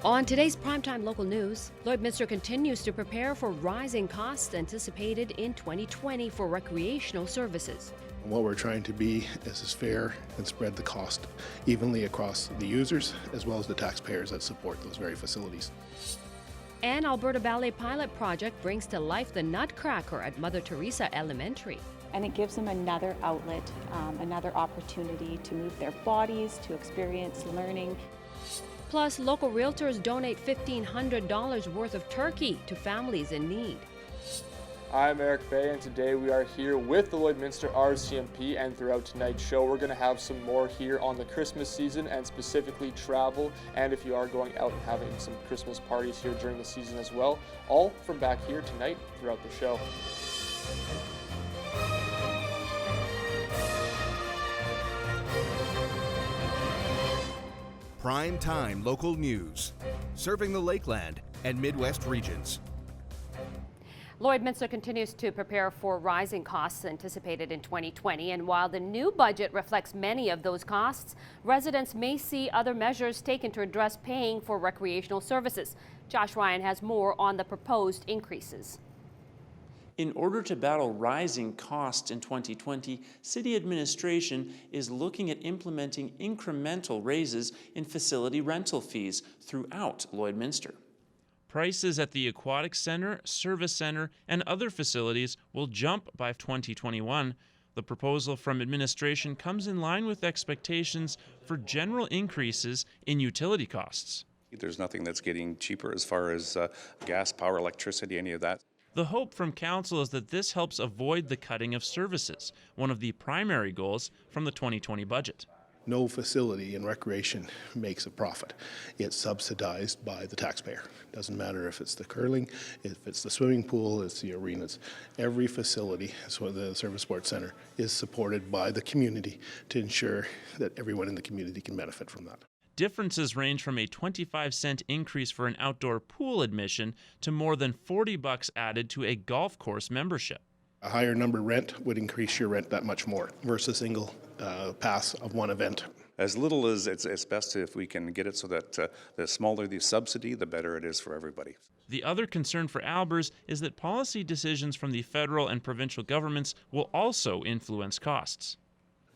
On today's primetime local news, Lloydminster continues to prepare for rising costs anticipated in 2020 for recreational services. What we're trying to be is fair and spread the cost evenly across the users as well as the taxpayers that support those very facilities. An Alberta Ballet pilot project brings to life the Nutcracker at Mother Teresa Elementary. And it gives them another outlet, another opportunity to move their bodies, to experience learning. Plus, local realtors donate $1,500 worth of turkey to families in need. I'm Eric Bay, and today we are here with the Lloydminster RCMP, and throughout tonight's show we're going to have some more here on the Christmas season and specifically travel, and if you are going out and having some Christmas parties here during the season as well, all from back here tonight throughout the show. Prime time local news, serving the Lakeland and Midwest regions. Lloydminster continues to prepare for rising costs anticipated in 2020, and while the new budget reflects many of those costs, residents may see other measures taken to address paying for recreational services. Josh Ryan has more on the proposed increases. In order to battle rising costs in 2020, City administration is looking at implementing incremental raises in facility rental fees throughout Lloydminster. Prices at the Aquatic Center, Service Center, and other facilities will jump by 2021. The proposal from administration comes in line with expectations for general increases in utility costs. There's nothing that's getting cheaper as far as gas, power, electricity, any of that. The hope from Council is that this helps avoid the cutting of services, one of the primary goals from the 2020 budget. No facility in recreation makes a profit. It's subsidized by the taxpayer. Doesn't matter if it's the curling, if it's the swimming pool, it's the arenas. Every facility, so the Service Sports Center, is supported by the community to ensure that everyone in the community can benefit from that. Differences range from a 25-cent increase for an outdoor pool admission to more than $40 added to a golf course membership. A higher number rent would increase your rent that much more versus a single pass of one event. As little as it's best if we can get it so that the smaller the subsidy, the better it is for everybody. The other concern for Albers is that policy decisions from the federal and provincial governments will also influence costs.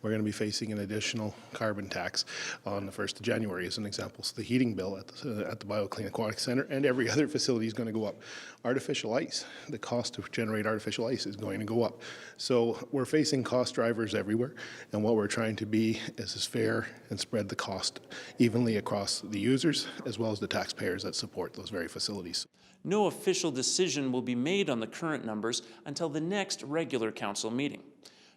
We're going to be facing an additional carbon tax on the 1st of January as an example. So the heating bill at the BioClean Aquatic Center and every other facility is going to go up. Artificial ice, the cost to generate artificial ice is going to go up. So we're facing cost drivers everywhere, and what we're trying to be is fair and spread the cost evenly across the users as well as the taxpayers that support those very facilities. No official decision will be made on the current numbers until the next regular council meeting.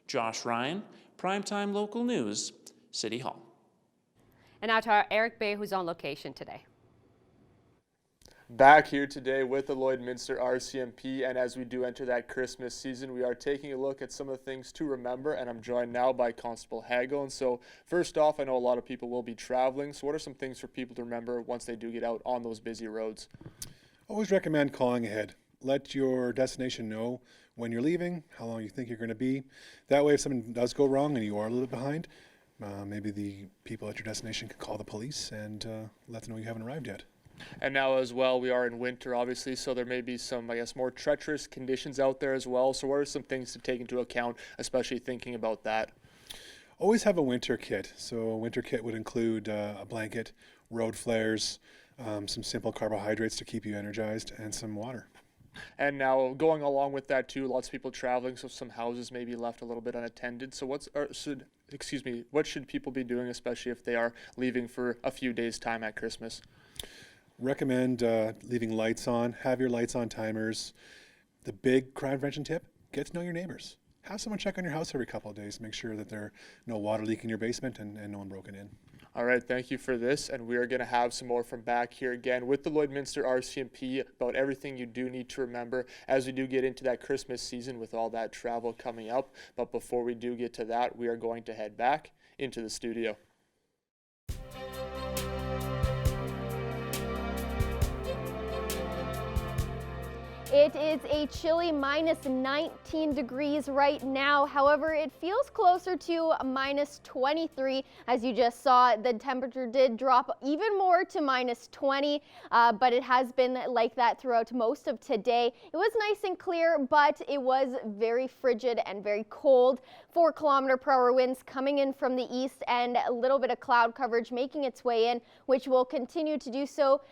Josh Ryan, Primetime Local News, City Hall. And now to our Eric Bay, who's on location today. Back here today with the Lloydminster RCMP, and as we do enter that Christmas season, we are taking a look at some of the things to remember, and I'm joined now by Constable Hagel. And so first off, I know a lot of people will be traveling, so what are some things for people to remember once they do get out on those busy roads? Always recommend calling ahead. Let your destination know when you're leaving, how long you think you're going to be. That way, if something does go wrong and you are a little bit behind, maybe the people at your destination can call the police and let them know you haven't arrived yet. And now as well, we are in winter, obviously, so there may be some, I guess, more treacherous conditions out there as well. So what are some things to take into account, especially thinking about that? Always have a winter kit. So a winter kit would include a blanket, road flares, some simple carbohydrates to keep you energized, and some water. And now going along with that too, lots of people traveling, so some houses may be left a little bit unattended. So what should people be doing, especially if they are leaving for a few days' time at Christmas? Recommend leaving lights on. Have your lights on timers. The big crime prevention tip, get to know your neighbors. Have someone check on your house every couple of days. Make sure that there are no water leak in your basement and no one broken in. All right, thank you for this, and we are going to have some more from back here again with the Lloydminster RCMP about everything you do need to remember as we do get into that Christmas season with all that travel coming up. But before we do get to that, we are going to head back into the studio. It is a chilly minus 19 degrees right now. However, it feels closer to minus 23. As you just saw, the temperature did drop even more to minus 20, but it has been like that throughout most of today. It was nice and clear, but it was very frigid and very cold. 4-kilometer-per-hour winds coming in from the east and a little bit of cloud coverage making its way in, which will continue to do so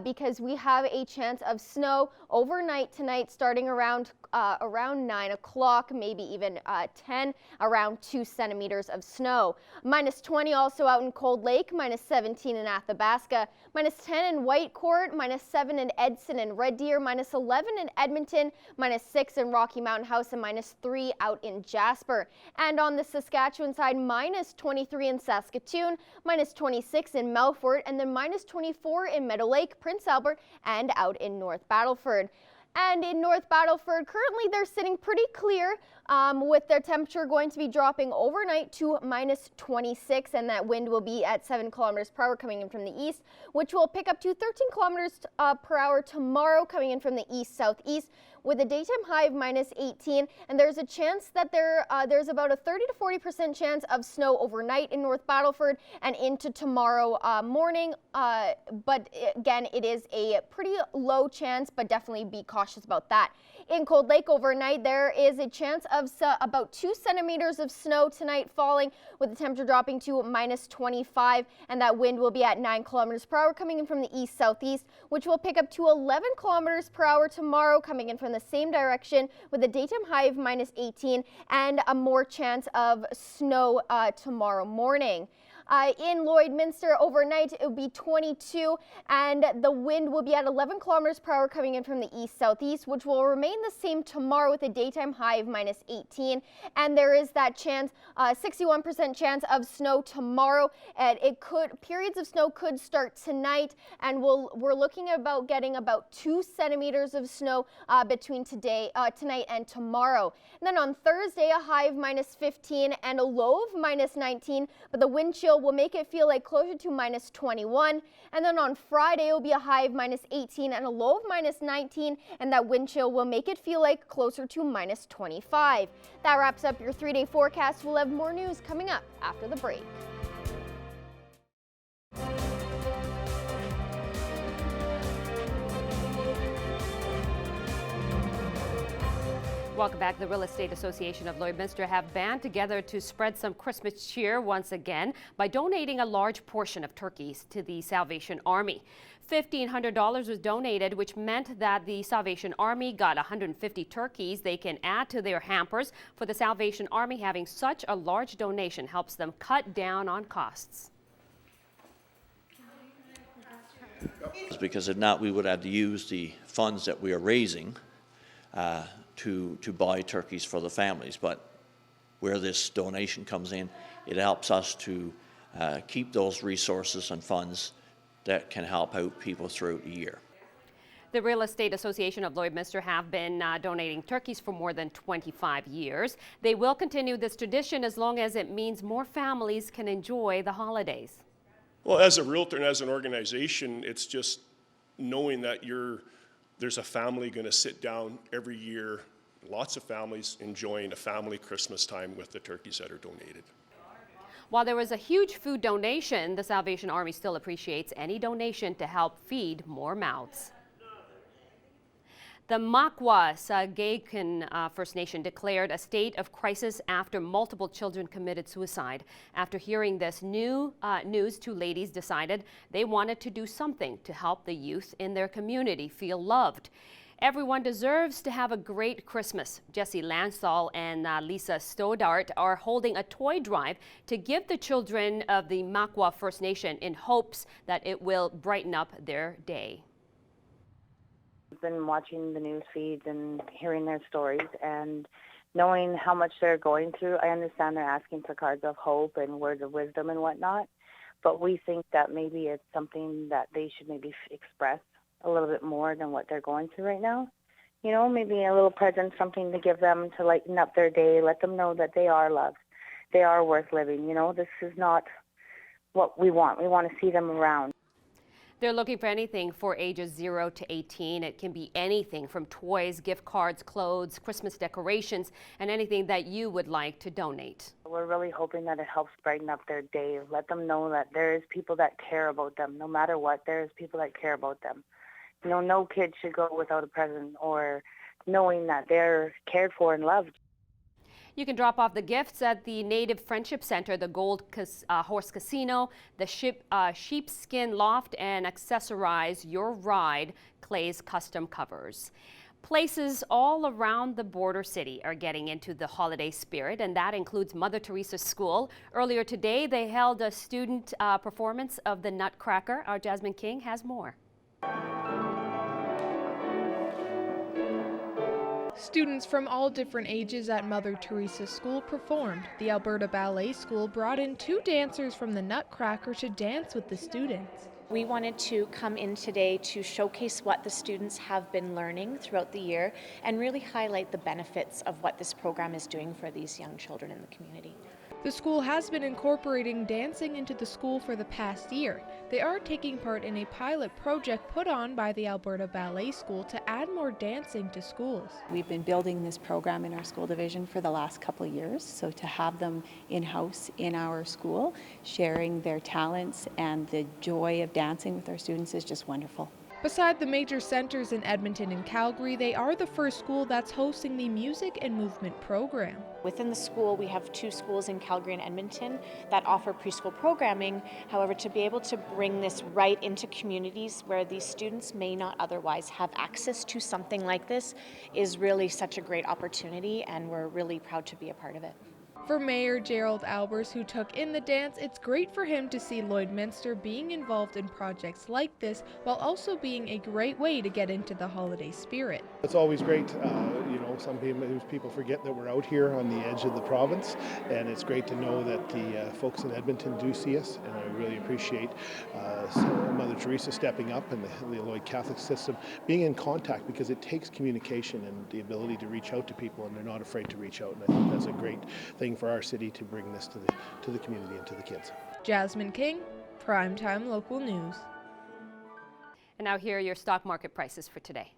because we have a chance of snow overnight tonight, starting around 9 o'clock, maybe even 10, around 2 centimeters of snow. Minus 20 also out in Cold Lake, minus 17 in Athabasca, minus 10 in Whitecourt, minus 7 in Edson and Red Deer, minus 11 in Edmonton, minus 6 in Rocky Mountain House, and minus 3 out in Jasper. And on the Saskatchewan side, minus 23 in Saskatoon, minus 26 in Melfort, and then minus 24 in Meadow Lake, Prince Albert, and out in North Battleford. And in North Battleford, currently they're sitting pretty clear with their temperature going to be dropping overnight to minus 26, and that wind will be at 7 kilometers per hour coming in from the east, which will pick up to 13 kilometers per hour tomorrow coming in from the east-southeast, with a daytime high of minus 18, and there's a chance that there's about a 30 to 40% chance of snow overnight in North Battleford and into tomorrow morning. But again, it is a pretty low chance, but definitely be cautious about that. In Cold Lake overnight, there is a chance of about 2 centimeters of snow tonight falling, with the temperature dropping to minus 25, and that wind will be at 9 kilometers per hour coming in from the east-southeast, which will pick up to 11 kilometers per hour tomorrow coming in from the same direction, with a daytime high of minus 18 and a more chance of snow tomorrow morning. In Lloydminster overnight, it will be 22, and the wind will be at 11 kilometers per hour coming in from the east-southeast, which will remain the same tomorrow with a daytime high of minus 18. And there is that chance, 61% chance of snow tomorrow. And periods of snow could start tonight, and we're looking at getting about 2 centimeters of snow between tonight and tomorrow. And then on Thursday, a high of minus 15 and a low of minus 19, but the wind chill will make it feel like closer to minus 21. And then on Friday, it will be a high of minus 18 and a low of minus 19, and that wind chill will make it feel like closer to minus 25. That wraps up your 3-day forecast. We'll have more news coming up after the break. Welcome back. The Real Estate Association of Lloydminster have band together to spread some Christmas cheer once again by donating a large portion of turkeys to the Salvation Army. $1,500 was donated, which meant that the Salvation Army got 150 turkeys they can add to their hampers. For the Salvation Army, having such a large donation helps them cut down on costs. Because if not, we would have to use the funds that we are raising to buy turkeys for the families. But where this donation comes in, it helps us to keep those resources and funds that can help out people throughout the year. The Real Estate Association of Lloydminster have been donating turkeys for more than 25 years. They will continue this tradition as long as it means more families can enjoy the holidays. Well, as a realtor and as an organization, it's just knowing that there's a family going to sit down every year, lots of families enjoying a family Christmas time with the turkeys that are donated. While there was a huge food donation, the Salvation Army still appreciates any donation to help feed more mouths. The Makwa Sagacan First Nation declared a state of crisis after multiple children committed suicide. After hearing this news, 2 ladies decided they wanted to do something to help the youth in their community feel loved. Everyone deserves to have a great Christmas. Jessie Lansall and Lisa Stodart are holding a toy drive to give the children of the Makwa First Nation in hopes that it will brighten up their day. I've been watching the news feeds and hearing their stories and knowing how much they're going through. I understand they're asking for cards of hope and words of wisdom and whatnot, but we think that maybe it's something that they should maybe express a little bit more than what they're going through right now. You know, maybe a little present, something to give them to lighten up their day, let them know that they are loved, they are worth living. You know, this is not what we want. We want to see them around. They're looking for anything for ages 0 to 18. It can be anything from toys, gift cards, clothes, Christmas decorations, and anything that you would like to donate. We're really hoping that it helps brighten up their day. Let them know that there is people that care about them. No matter what, there is people that care about them. You know, no kid should go without a present or knowing that they're cared for and loved. You can drop off the gifts at the Native Friendship Center, the Gold Horse Casino, the Sheepskin Loft, and accessorize your ride, Clay's Custom Covers. Places all around the border city are getting into the holiday spirit, and that includes Mother Teresa School. Earlier today, they held a student performance of the Nutcracker. Our Jasmine King has more. Students from all different ages at Mother Teresa School performed. The Alberta Ballet School brought in 2 dancers from the Nutcracker to dance with the students. We wanted to come in today to showcase what the students have been learning throughout the year and really highlight the benefits of what this program is doing for these young children in the community. The school has been incorporating dancing into the school for the past year. They are taking part in a pilot project put on by the Alberta Ballet School to add more dancing to schools. We've been building this program in our school division for the last couple of years, so to have them in-house in our school, sharing their talents and the joy of dancing with our students is just wonderful. Beside the major centers in Edmonton and Calgary, they are the first school that's hosting the Music and Movement program. Within the school, we have 2 schools in Calgary and Edmonton that offer preschool programming. However, to be able to bring this right into communities where these students may not otherwise have access to something like this is really such a great opportunity, and we're really proud to be a part of it. For Mayor Gerald Albers, who took in the dance, it's great for him to see Lloydminster being involved in projects like this while also being a great way to get into the holiday spirit. It's always great, you know, some people forget that we're out here on the edge of the province, and it's great to know that the folks in Edmonton do see us, and I really appreciate Mother Teresa stepping up and the Lloyd Catholic system being in contact, because it takes communication and the ability to reach out to people, and they're not afraid to reach out, and I think that's a great thing for our city to bring this to the community and to the kids. Jasmine King, Primetime Local News. And now here are your stock market prices for today.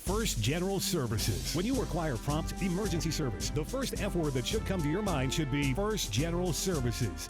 First General Services. When you require prompt emergency service, the first F word that should come to your mind should be First General Services.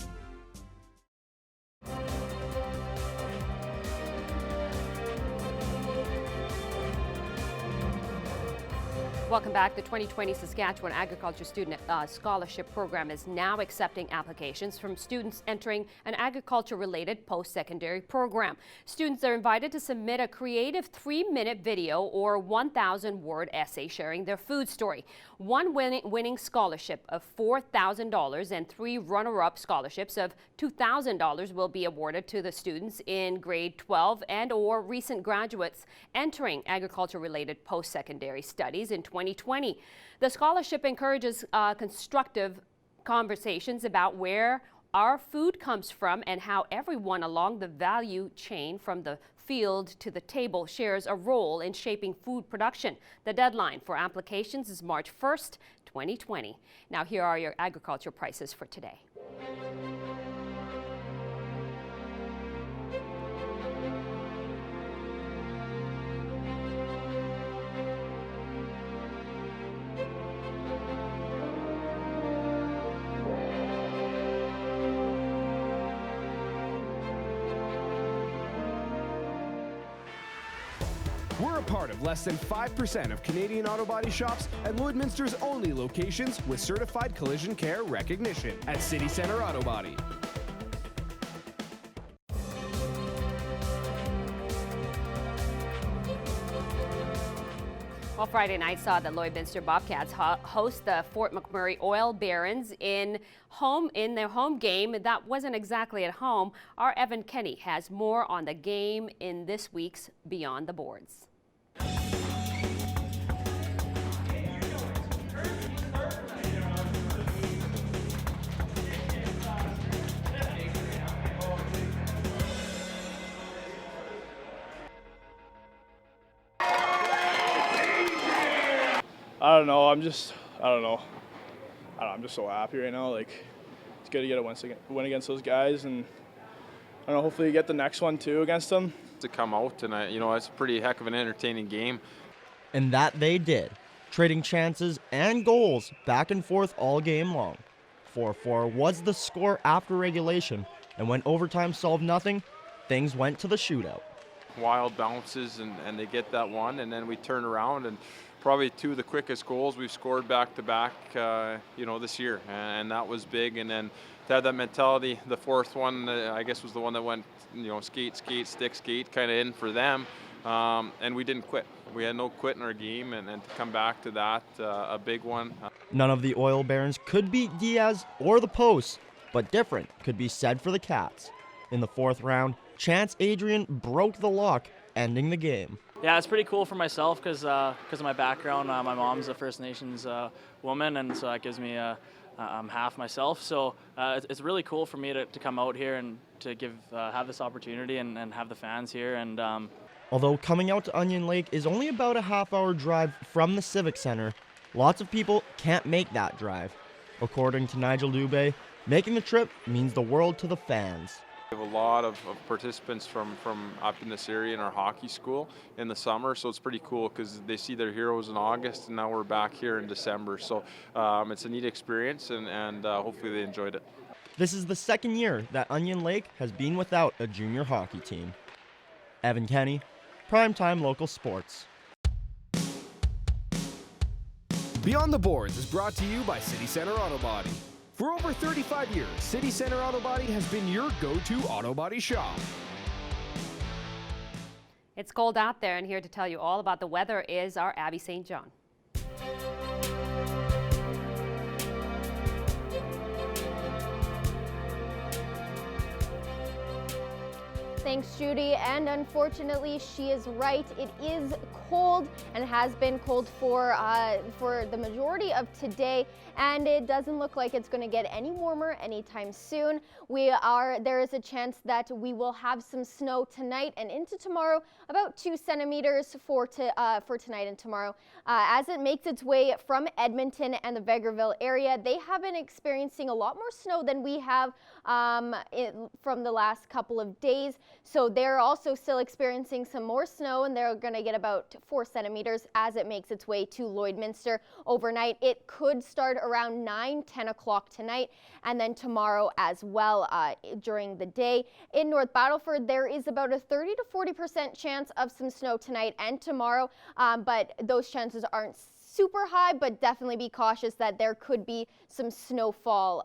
Welcome back. The 2020 Saskatchewan Agriculture Student Scholarship Program is now accepting applications from students entering an agriculture-related post-secondary program. Students are invited to submit a creative 3-minute video or 1,000-word essay sharing their food story. One winning scholarship of $4,000 and 3 runner-up scholarships of $2,000 will be awarded to the students in grade 12 and or recent graduates entering agriculture-related post-secondary studies in 2020. The scholarship encourages constructive conversations about where our food comes from and how everyone along the value chain from the field to the table shares a role in shaping food production. The deadline for applications is March 1st, 2020. Now here are your agriculture prices for today. We're a part of less than 5% of Canadian auto body shops and Lloydminster's only locations with certified collision care recognition at City Centre Auto Body. Well, Friday night saw the Lloydminster Bobcats host the Fort McMurray Oil Barons in their home game. That wasn't exactly at home. Our Evan Kenny has more on the game in this week's Beyond the Boards. don't know. I'm just so happy right now. Like, it's good to get a win against those guys, and I don't know, hopefully get the next one too against them. To come out, and it's a pretty heck of an entertaining game. And that they did, trading chances and goals back and forth all game long. 4-4 was the score after regulation, and when overtime solved nothing, things went to the shootout. Wild bounces, and they get that one, and then we turn around, and probably two of the quickest goals we've scored back-to-back, this year, and that was big. And then to have that mentality, the fourth one, I guess, was the one that went, skate, stick, skate, kind of in for them, and we didn't quit. We had no quit in our game, and to come back to that, a big one. None of the Oil Barons could beat Diaz or the Posts, but different could be said for the Cats. In the fourth round, Chance Adrian broke the lock, ending the game. Yeah, it's pretty cool for myself because of my background. My mom's a First Nations woman, and so that gives me I'm half myself. So it's really cool for me to come out here and to have this opportunity and have the fans here. And although coming out to Onion Lake is only about a half-hour drive from the Civic Center, lots of people can't make that drive. According to Nigel Dubé, making the trip means the world to the fans. We have a lot of participants from up in this area in our hockey school in the summer, so it's pretty cool because they see their heroes in August, and now we're back here in December. So it's a neat experience, and hopefully they enjoyed it. This is the second year that Onion Lake has been without a junior hockey team. Evan Kenny, Primetime Local Sports. Beyond the Boards is brought to you by City Center Auto Body. For over 35 years, City Center Auto Body has been your go-to auto body shop. It's cold out there, and here to tell you all about the weather is our Abby St. John. Thanks, Judy, and unfortunately she is right. It is cold and has been cold for the majority of today, and it doesn't look like it's going to get any warmer anytime soon. There is a chance that we will have some snow tonight and into tomorrow, about 2 centimeters for tonight and tomorrow. As it makes its way from Edmonton and the Vegreville area, they have been experiencing a lot more snow than we have from the last couple of days. So they're also still experiencing some more snow, and they're going to get about 4 centimeters as it makes its way to Lloydminster overnight. It could start around 9-10 o'clock tonight, and then tomorrow as well during the day. In North Battleford, there is about a 30 to 40% chance of some snow tonight and tomorrow, but those chances aren't super high, but definitely be cautious that there could be some snowfall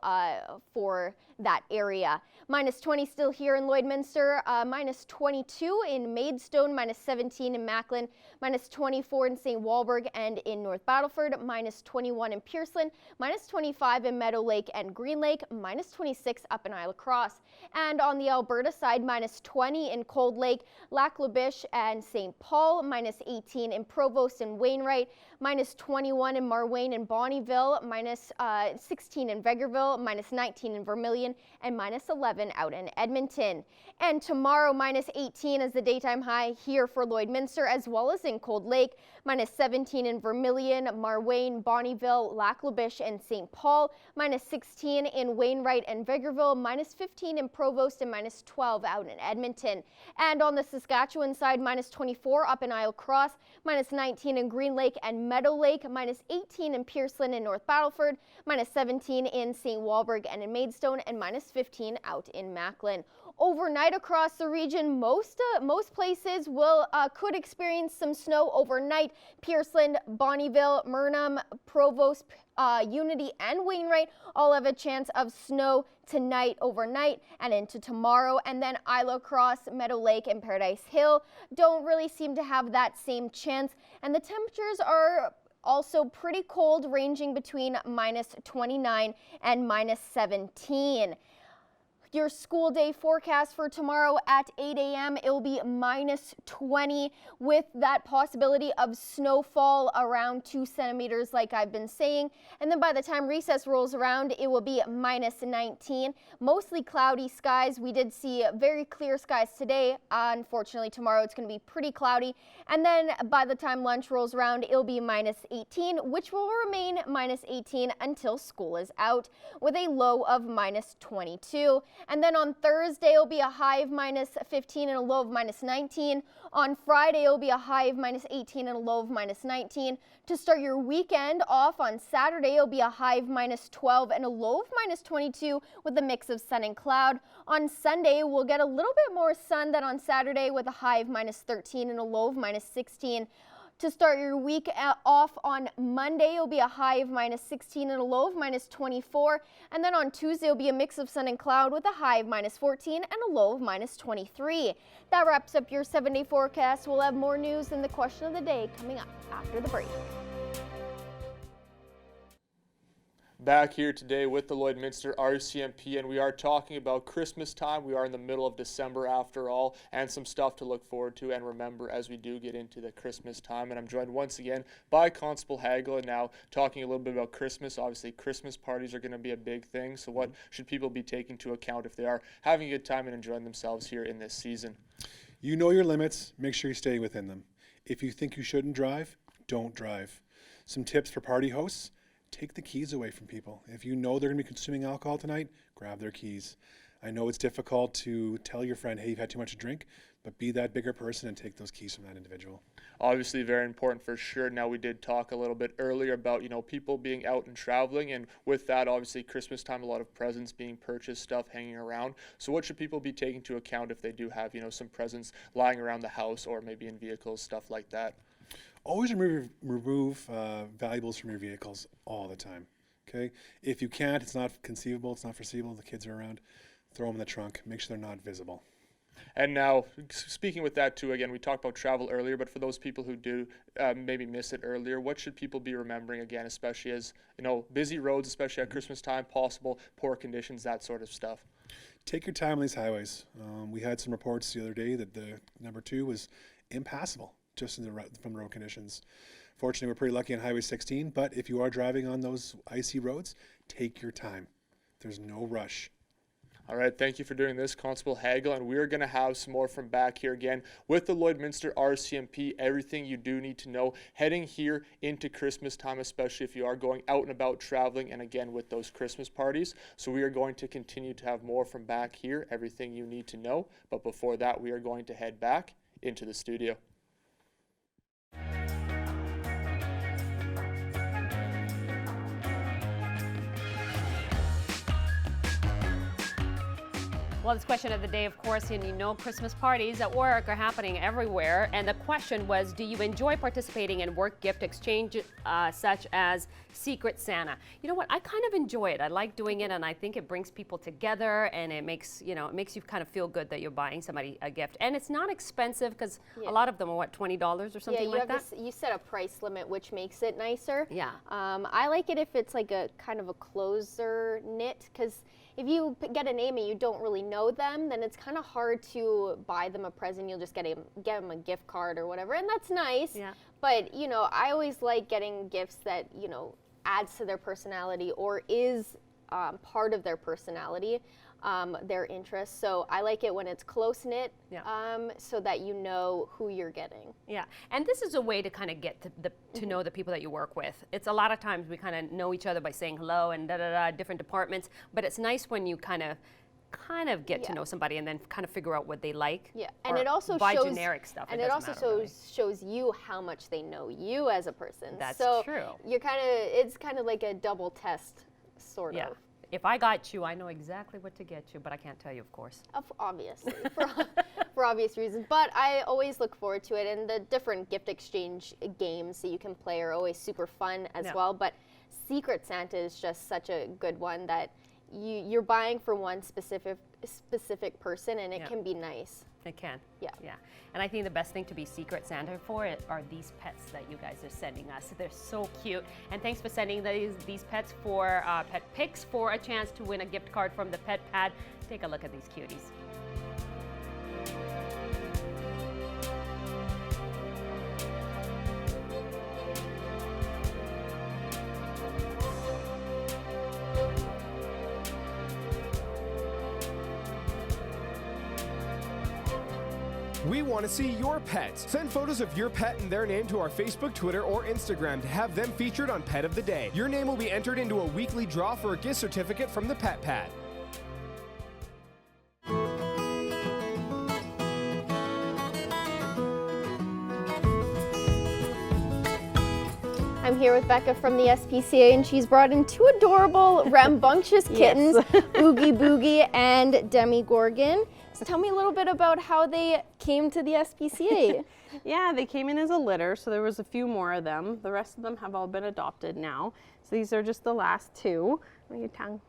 for that area. -20 still here in Lloydminster, -22 in Maidstone, -17 in Macklin, -24 in St. Walburg and in North Battleford, -21 in Pearson, -25 in Meadow Lake and Green Lake, -26 up in Isle of Cross. And on the Alberta side, -20 in Cold Lake, Lac La Biche and St. Paul, -18 in Provost and Wainwright, -21 in Marwayne and Bonnyville, -16 in Vegreville, -19 in Vermilion, and -11 out in Edmonton. And tomorrow, -18 is the daytime high here for Lloydminster, as well as in Cold Lake, -17 in Vermilion, Marwayne, Bonnyville, Lac La Biche, and St. Paul, -16 in Wainwright and Vegreville, -15 in Provost, and -12 out in Edmonton. And on the Saskatchewan side, -24 up in Isle Cross, -19 in Green Lake and Meadow Lake, -18 in Pearson and North Battleford, -17 in St. Walburg and in Maidstone, and -15 out in Macklin. Overnight across the region, most places could experience some snow overnight. Pearson, Bonnyville, Murnum, Provost, Unity, and Wainwright all have a chance of snow tonight, overnight, and into tomorrow. And then Isle Cross, Meadow Lake, and Paradise Hill don't really seem to have that same chance. And the temperatures are also pretty cold, ranging between -29 and -17. Your school day forecast for tomorrow at 8 a.m. it will be -20 with that possibility of snowfall around 2 centimeters like I've been saying. And then by the time recess rolls around, it will be -19. Mostly cloudy skies. We did see very clear skies today. Unfortunately, tomorrow it's going to be pretty cloudy. And then by the time lunch rolls around, it'll be -18, which will remain -18 until school is out with a low of -22. And then on Thursday, it'll be a high of -15 and a low of -19. On Friday, it'll be a high of -18 and a low of -19. To start your weekend off on Saturday, it'll be a high of -12 and a low of -22 with a mix of sun and cloud. On Sunday, we'll get a little bit more sun than on Saturday with a high of -13 and a low of -16. To start your week off on Monday, it'll be a high of -16 and a low of -24. And then on Tuesday, it'll be a mix of sun and cloud with a high of -14 and a low of -23. That wraps up your 7-day forecast. We'll have more news and the question of the day coming up after the break. Back here today with the Lloydminster RCMP, and we are talking about Christmas time. We are in the middle of December after all, and some stuff to look forward to and remember as we do get into the Christmas time. And I'm joined once again by Constable Hagel, and now talking a little bit about Christmas. Obviously, Christmas parties are going to be a big thing, so what should people be taking into account if they are having a good time and enjoying themselves here in this season? You know your limits. Make sure you stay within them. If you think you shouldn't drive, don't drive. Some tips for party hosts. Take the keys away from people. If you know they're going to be consuming alcohol tonight, grab their keys. I know it's difficult to tell your friend, hey, you've had too much to drink, but be that bigger person and take those keys from that individual. Obviously very important for sure. Now, we did talk a little bit earlier about, people being out and traveling, and with that, obviously Christmas time, a lot of presents being purchased, stuff hanging around. So what should people be taking into account if they do have, some presents lying around the house or maybe in vehicles, stuff like that? Always remove valuables from your vehicles all the time, okay? If you can't, it's not conceivable, it's not foreseeable, the kids are around, throw them in the trunk, make sure they're not visible. And now, speaking with that too, again, we talked about travel earlier, but for those people who do maybe miss it earlier, what should people be remembering again, especially as, busy roads, especially at Christmas time, possible poor conditions, that sort of stuff? Take your time on these highways. We had some reports the other day that the number 2 was impassable. Just from the road conditions. Fortunately, we're pretty lucky on Highway 16, but if you are driving on those icy roads, take your time. There's no rush. All right, thank you for doing this, Constable Hagel, and we're going to have some more from back here again with the Lloydminster RCMP, everything you do need to know heading here into Christmas time, especially if you are going out and about traveling, and again with those Christmas parties. So we are going to continue to have more from back here, everything you need to know, but before that, we are going to head back into the studio. Well, this question of the day, of course, and Christmas parties at work are happening everywhere. And the question was, do you enjoy participating in work gift exchange such as Secret Santa? You know what? I kind of enjoy it. I like doing it, and I think it brings people together, and it makes you kind of feel good that you're buying somebody a gift. And it's not expensive because a lot of them are, $20 or something like that? Yeah, you set a price limit, which makes it nicer. Yeah. I like it if it's like a kind of a closer knit, because if you get a name and you don't really know them, then it's kind of hard to buy them a present. You'll just get them a gift card or whatever, and that's nice. Yeah. But, I always like getting gifts that, adds to their personality or is part of their personality, their interests. So I like it when it's close-knit, so that you know who you're getting. Yeah, and this is a way to kind of get to know the people that you work with. It's a lot of times we kind of know each other by saying hello and different departments, but it's nice when you kind of get to know somebody and then kind of figure out what they like. Yeah, and it also buy shows generic stuff. And it also shows you how much they know you as a person. That's so true. It's kind of like a double test, sort of. If I got you, I know exactly what to get you, but I can't tell you, of course. Obviously, for obvious reasons. But I always look forward to it, and the different gift exchange games that you can play are always super fun as well. But Secret Santa is just such a good one that you're buying for one specific person, and it can be nice. It can. Yeah. Yeah. And I think the best thing to be Secret Santa for are these pets that you guys are sending us. They're so cute. And thanks for sending these pets for pet pics for a chance to win a gift card from the Pet Pad. Take a look at these cuties. We want to see your pets. Send photos of your pet and their name to our Facebook, Twitter, or Instagram to have them featured on Pet of the Day. Your name will be entered into a weekly draw for a gift certificate from the Pet Pad. I'm here with Becca from the SPCA, and she's brought in two adorable rambunctious kittens, Oogie Boogie and Demi Gorgon. So tell me a little bit about how they came to the SPCA. Yeah, they came in as a litter, so there was a few more of them. The rest of them have all been adopted now. So these are just the last two. Your tongue.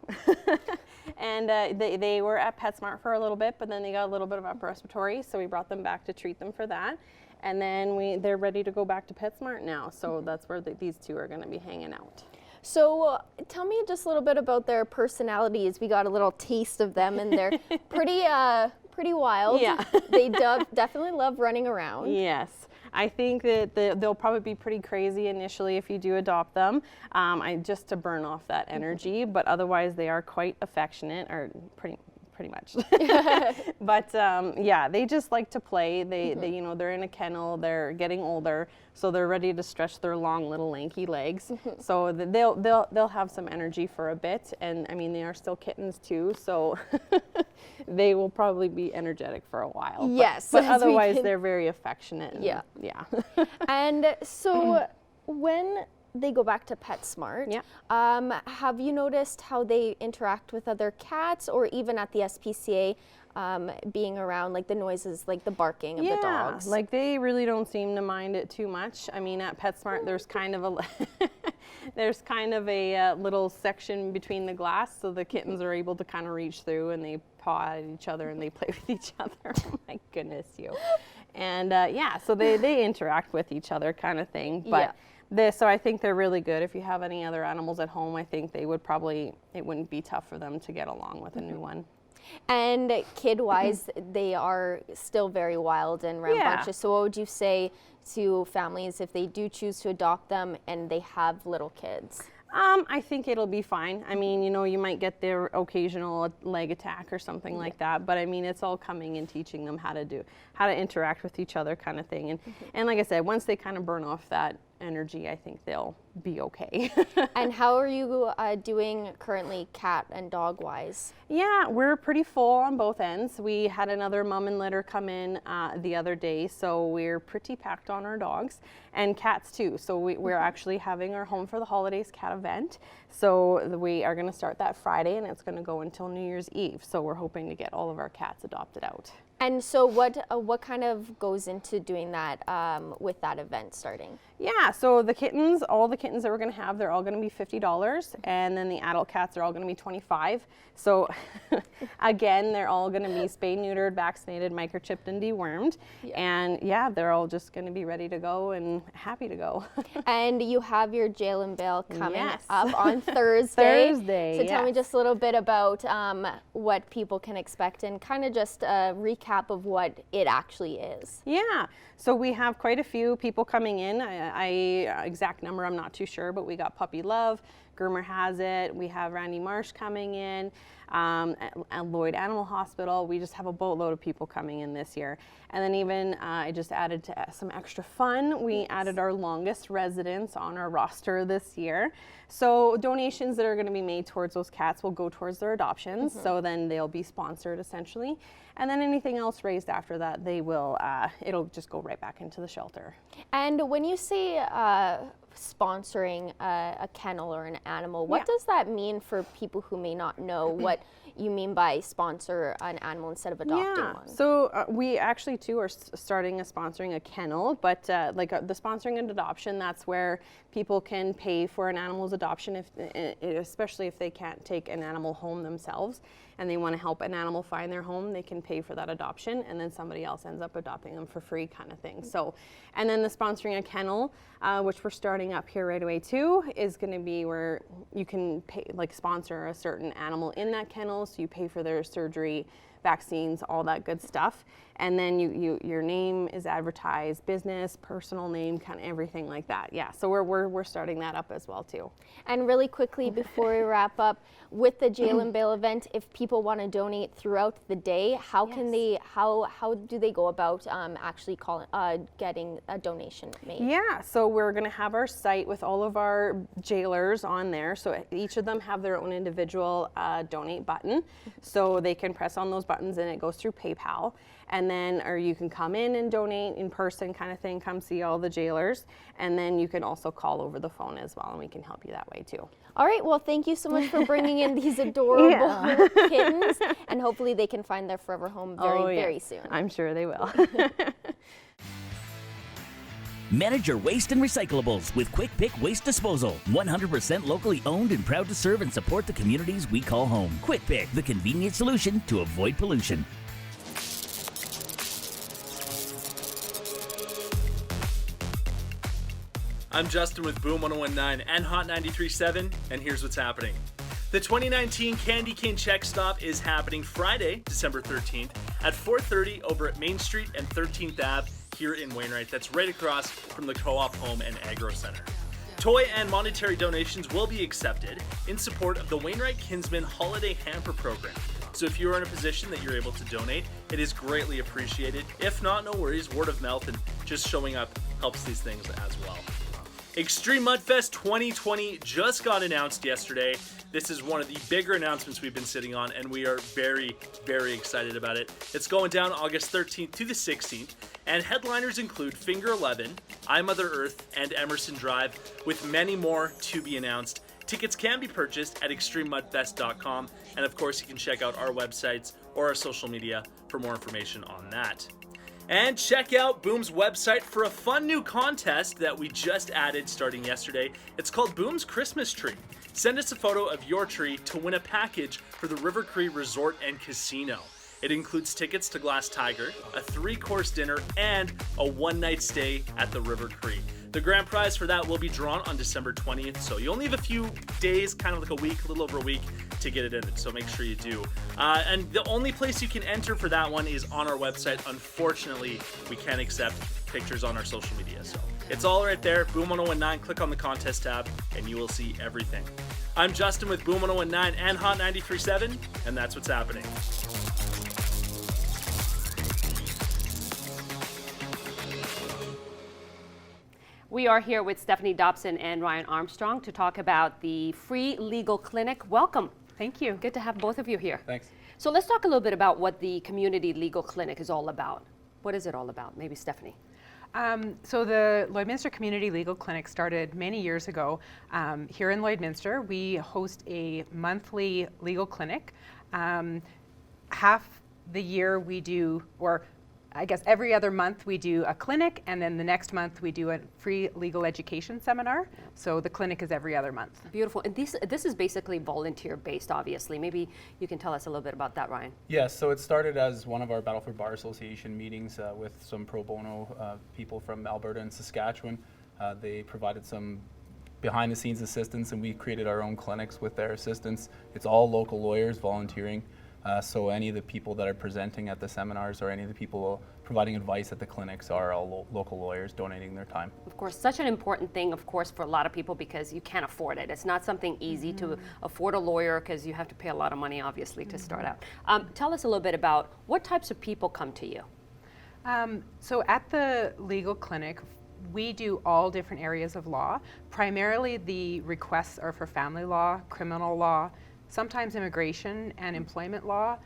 And they were at PetSmart for a little bit, but then they got a little bit of upper respiratory, so we brought them back to treat them for that. And then they're ready to go back to PetSmart now, so that's where these two are going to be hanging out. So tell me just a little bit about their personalities. We got a little taste of them, and they're pretty wild. Yeah. They definitely love running around. Yes. I think that they'll probably be pretty crazy initially if you do adopt them, just to burn off that energy, but otherwise they are quite affectionate, or pretty much. But yeah, they just like to play. They they're in a kennel, they're getting older, so they're ready to stretch their long little lanky legs. So they'll have some energy for a bit, and I mean they are still kittens too, so they will probably be energetic for a while. Yes. But otherwise they're very affectionate. And, yeah. Yeah. And so when they go back to PetSmart, have you noticed how they interact with other cats, or even at the SPCA, being around, like the noises, like the barking of the dogs? Like they really don't seem to mind it too much. I mean, at PetSmart, there's kind of a little section between the glass, so the kittens are able to kind of reach through, and they paw at each other and they play with each other. Oh my goodness, you. And yeah, so they interact with each other, kind of thing. But so I think they're really good. If you have any other animals at home, I think they would it wouldn't be tough for them to get along with a new one. And kid-wise, they are still very wild and rambunctious. So what would you say to families if they do choose to adopt them and they have little kids? I think it'll be fine. I mean, you might get their occasional leg attack or something like that, but I mean, it's all coming and teaching them how to interact with each other, kind of thing. And like I said, once they kind of burn off that energy, I think they'll be okay. And how are you doing currently, cat and dog wise? Yeah, we're pretty full on both ends. We had another mom and litter come in the other day, so we're pretty packed on our dogs and cats too. So we're actually having our Home for the Holidays cat event. So we are going to start that Friday, and it's going to go until New Year's Eve. So we're hoping to get all of our cats adopted out. And so what kind of goes into doing that with that event starting? Yeah, so all the kittens that we're going to have, they're all going to be $50, and then the adult cats are all going to be $25. So again, they're all going to be spayed, neutered, vaccinated, microchipped, and dewormed. Yeah. And yeah, they're all just going to be ready to go and happy to go. And you have your jail and bail coming up on Thursday. So tell me just a little bit about what people can expect, and kind of just a recap of what it actually is. Yeah, so we have quite a few people coming in. Exact number I'm not too sure, but we got Puppy Love, Groomer Has It, we have Randy Marsh coming in, at Lloyd Animal Hospital. We just have a boatload of people coming in this year. And then even I just added to some extra fun. We added our longest residents on our roster this year. So donations that are going to be made towards those cats will go towards their adoptions. So then they'll be sponsored essentially. And then anything else raised after that, it'll just go right back into the shelter. And when you say sponsoring a kennel or an animal. What Yeah. does that mean for people who may not know what you mean by sponsor an animal instead of adopting one? So we actually too are starting sponsoring a kennel, but the sponsoring and adoption, that's where people can pay for an animal's adoption, especially if they can't take an animal home themselves and they want to help an animal find their home, they can pay for that adoption, and then somebody else ends up adopting them for free, kind of thing. So, and then the sponsoring a kennel, which we're starting up here right away too, is going to be where you can pay, sponsor a certain animal in that kennel, so you pay for their surgery, vaccines, all that good stuff, and then your name is advertised, business, personal name, kind of everything like that. Yeah, so we're starting that up as well too. And really quickly before we wrap up, with the Jail and Bail event, if people want to donate throughout the day, how can they? How do they go about actually getting a donation made? Yeah, so we're going to have our site with all of our jailers on there. So each of them have their own individual donate button. So they can press on those buttons and it goes through PayPal. And then, or you can come in and donate in person, kind of thing, come see all the jailers. And then you can also call over the phone as well, and we can help you that way too. All right, well, thank you so much for bringing in these adorable kittens, and hopefully they can find their forever home very soon. I'm sure they will. Manage your waste and recyclables with Quick Pick Waste Disposal. 100% locally owned and proud to serve and support the communities we call home. Quick Pick, the convenient solution to avoid pollution. I'm Justin with Boom 1019 and Hot 93.7, and here's what's happening. The 2019 Candy Cane Check Stop is happening Friday, December 13th at 4:30 over at Main Street and 13th Ave here in Wainwright. That's right across from the Co-op Home and Agro Center. Toy and monetary donations will be accepted in support of the Wainwright Kinsman Holiday Hamper Program. So if you're in a position that you're able to donate, it is greatly appreciated. If not, no worries, word of mouth and just showing up helps these things as well. Extreme Mudfest 2020 just got announced yesterday. This is one of the bigger announcements we've been sitting on, and we are very, very excited about it. It's going down August 13th to the 16th, and headliners include Finger 11, I, Mother Earth, and Emerson Drive, with many more to be announced. Tickets can be purchased at extrememudfest.com, and of course you can check out our websites or our social media for more information on that. And check out Boom's website for a fun new contest that we just added starting yesterday. It's called Boom's Christmas Tree. Send us a photo of your tree to win a package for the River Cree Resort and Casino. It includes tickets to Glass Tiger, a 3-course dinner, and a one-night stay at the River Cree. The grand prize for that will be drawn on December 20th, so you only have a few days, kind of like a week, a little over a week, to get it in, so make sure you do. And the only place you can enter for that one is on our website. Unfortunately, we can't accept pictures on our social media, so it's all right there. Boom 1019, click on the contest tab, and you will see everything. I'm Justin with Boom 1019 and Hot 93.7, and that's what's happening. We are here with Stephanie Dobson and Ryan Armstrong to talk about the free legal clinic. Welcome. Thank you. Good to have both of you here. Thanks. So let's talk a little bit about what the community legal clinic is all about. What is it all about? Maybe Stephanie. So the Lloydminster Community Legal Clinic started many years ago here in Lloydminster. We host a monthly legal clinic. Half the year we do, or I guess every other month we do a clinic, and then the next month we do a free legal education seminar. So the clinic is every other month. Beautiful. And this is basically volunteer based, obviously. Maybe you can tell us a little bit about that, Ryan. Yes, so it started as one of our Battleford Bar Association meetings with some pro bono people from Alberta and Saskatchewan. They provided some behind the scenes assistance, and we created our own clinics with their assistance. It's all local lawyers volunteering. So any of the people that are presenting at the seminars or any of the people providing advice at the clinics are all local lawyers donating their time. Of course, such an important thing, of course, for a lot of people because you can't afford it. It's not something easy to afford a lawyer because you have to pay a lot of money, obviously, to start out. Tell us a little bit about what types of people come to you. So at the legal clinic, we do all different areas of law. Primarily the requests are for family law, criminal law, sometimes immigration and employment law.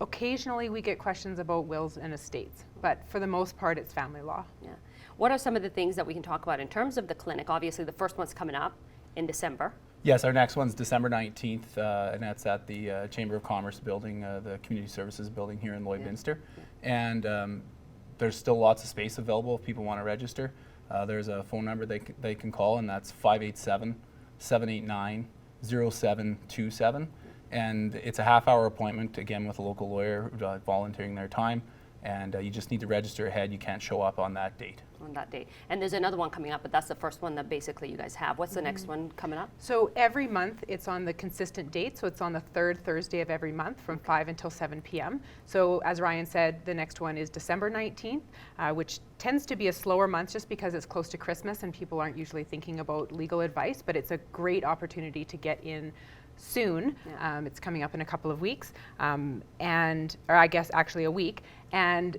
Occasionally we get questions about wills and estates, but for the most part it's family law. Yeah. What are some of the things that we can talk about in terms of the clinic? Obviously, the first one's coming up in December. Yes, our next one's December 19th, and that's at the Chamber of Commerce building, the Community Services building here in Lloydminster. And there's still lots of space available if people want to register. There's a phone number they can call, and that's 587-789-0727. And it's a half-hour appointment, again, with a local lawyer volunteering their time. And you just need to register ahead. You can't show up on that date. On that date. And there's another one coming up, but that's the first one that basically you guys have. What's the next one coming up? So every month it's on the consistent date. So it's on the third Thursday of every month from 5 until 7 p.m. So as Ryan said, the next one is December 19th, which tends to be a slower month just because it's close to Christmas and people aren't usually thinking about legal advice, but it's a great opportunity to get in soon. It's coming up in a couple of weeks, or I guess actually a week. And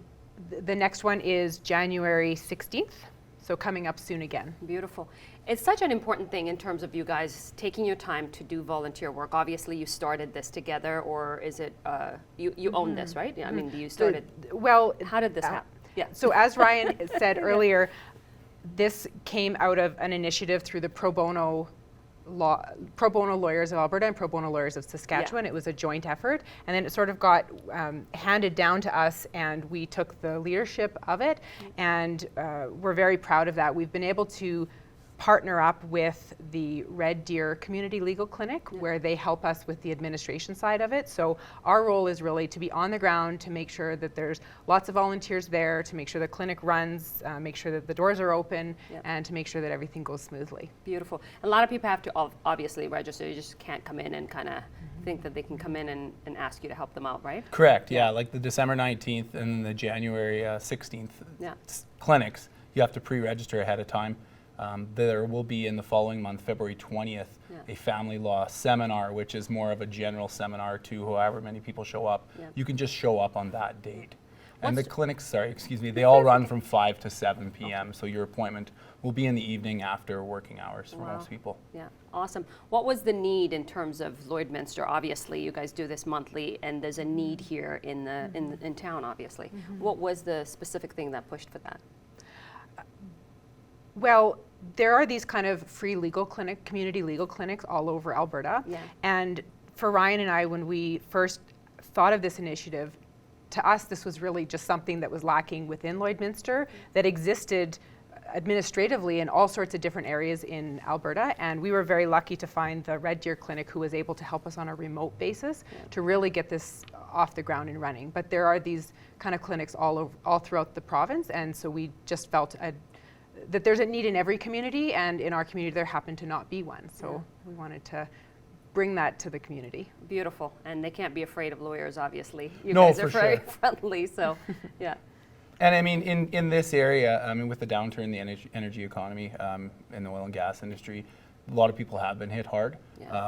the next one is January 16th, so coming up soon again. Beautiful. It's such an important thing in terms of you guys taking your time to do volunteer work. Obviously, you started this together, or is it, you own this, right? Yeah, I mean, you started, well, how did this happen? Yeah. So as Ryan said earlier, this came out of an initiative through the Pro Bono Lawyers of Alberta and Pro Bono Lawyers of Saskatchewan. It was a joint effort, and then it sort of got handed down to us, and we took the leadership of it, and we're very proud of that. We've been able to partner up with the Red Deer Community Legal Clinic, where they help us with the administration side of it. So our role is really to be on the ground, to make sure that there's lots of volunteers there, to make sure the clinic runs, make sure that the doors are open, and to make sure that everything goes smoothly. Beautiful. A lot of people have to obviously register. You just can't come in and kind of think that they can come in and ask you to help them out, right? Correct, yeah, like the December 19th and the January 16th clinics, you have to pre-register ahead of time. There will be in the following month, February 20th, a family law seminar, which is more of a general seminar to however many people show up. You can just show up on that date. And the clinics, they all run from 5 to 7 p.m. So your appointment will be in the evening after working hours for most people. Yeah, awesome. What was the need in terms of Lloydminster? Obviously, you guys do this monthly, and there's a need here in the in town. Obviously, what was the specific thing that pushed for that? Well, there are these kind of free legal clinic, community legal clinics all over Alberta. And for Ryan and I, when we first thought of this initiative, to us, this was really just something that was lacking within Lloydminster that existed administratively in all sorts of different areas in Alberta. And we were very lucky to find the Red Deer Clinic, who was able to help us on a remote basis to really get this off the ground and running. But there are these kind of clinics all throughout the province. And so we just felt that there's a need in every community, and in our community there happened to not be one. So we wanted to bring that to the community. Beautiful. And they can't be afraid of lawyers, obviously. You No, guys are for very sure. friendly, so yeah. And I mean, in this area, I mean, with the downturn in the energy economy, in the oil and gas industry, a lot of people have been hit hard,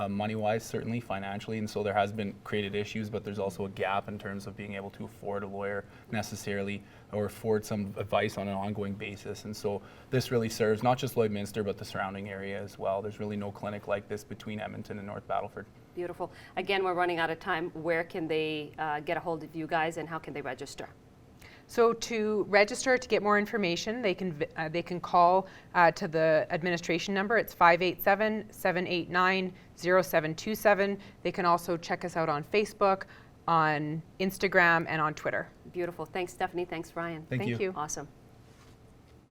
money-wise, certainly, financially, and so there has been created issues, but there's also a gap in terms of being able to afford a lawyer necessarily, or afford some advice on an ongoing basis. And so this really serves not just Lloydminster, but the surrounding area as well. There's really no clinic like this between Edmonton and North Battleford. Beautiful. Again, we're running out of time. Where can they get a hold of you guys, and how can they register? So to register, to get more information, they can call to the administration number. It's 587-789-0727. They can also check us out on Facebook, on Instagram, and on Twitter. Beautiful. Thanks, Stephanie. Thanks, Ryan. Thank you. Awesome.